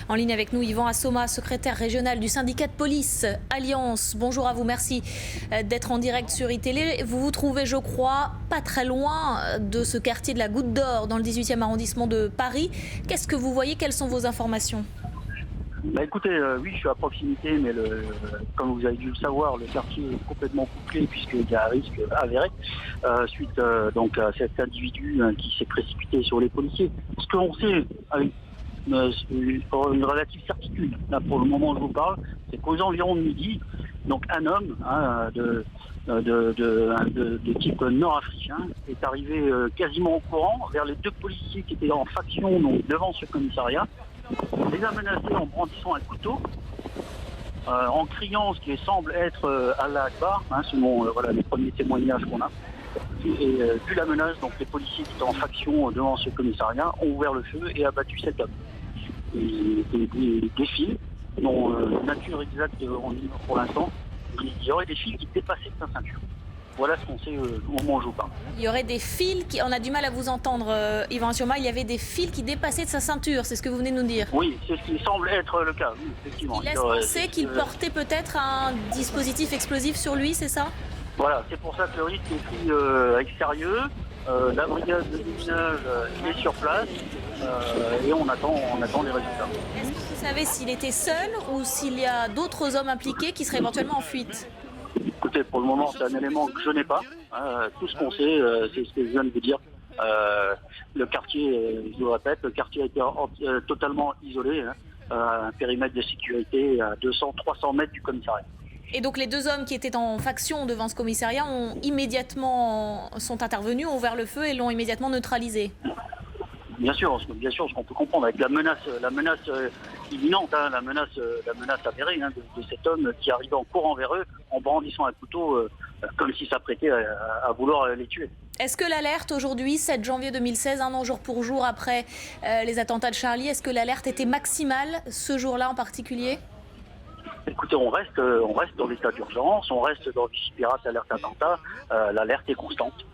En ligne avec nous, Yvan Assoma, secrétaire régional du syndicat de police Alliance. Bonjour à vous, merci d'être en direct sur iTélé. Vous vous trouvez, je crois, pas très loin de ce quartier de la Goutte d'Or, dans le 18e arrondissement de Paris. Qu'est-ce que vous voyez? Quelles sont vos informations? Écoutez, oui, je suis à proximité, mais comme vous avez dû le savoir, le quartier est complètement couplé puisqu'il y a un risque avéré suite donc à cet individu qui s'est précipité sur les policiers. Ce que l'on sait avec une relative certitude, là pour le moment où je vous parle, c'est qu'aux environs de midi, donc un homme de type nord-africain est arrivé quasiment au courant vers les deux policiers qui étaient en faction donc devant ce commissariat. On les a menacés en brandissant un couteau, en criant ce qui semble être Allah Akbar, selon les premiers témoignages qu'on a. Et vu la menace, donc les policiers qui étaient en faction devant ce commissariat ont ouvert le feu et abattu cet homme. Et des fils, dont nature exacte pour l'instant, il y aurait des fils qui dépassaient sa ceinture. Voilà ce qu'on sait au moment où je vous parle. Il y aurait des fils qui... On a du mal à vous entendre, Yvan Assoma. Il y avait des fils qui dépassaient de sa ceinture, c'est ce que vous venez de nous dire. Oui, c'est ce qui semble être le cas, oui, effectivement. Il laisse penser qu'il portait peut-être un dispositif explosif sur lui, c'est ça? Voilà, c'est pour ça que le risque est pris avec sérieux. La brigade de déminage est sur place et on attend les résultats. Est-ce que vous savez s'il était seul ou s'il y a d'autres hommes impliqués qui seraient éventuellement en fuite? Écoutez, pour le moment, c'est un élément que je n'ai pas. Tout ce qu'on sait, c'est ce que je viens de vous dire. Le quartier, je vous le répète, le quartier a été totalement isolé, un périmètre de sécurité à 200-300 mètres du commissariat. Et donc les deux hommes qui étaient en faction devant ce commissariat sont intervenus, ont ouvert le feu et l'ont immédiatement neutralisé. Bien sûr, ce qu'on peut comprendre avec la menace imminente, la menace avérée de cet homme qui arrivait en courant vers eux en brandissant un couteau comme s'il s'apprêtait à vouloir les tuer. Est-ce que l'alerte aujourd'hui, 7 janvier 2016, un an jour pour jour après les attentats de Charlie, est-ce que l'alerte était maximale ce jour-là en particulier? Écoutez, on reste dans l'état d'urgence, on reste dans Vigipirate, alerte attentat, l'alerte est constante.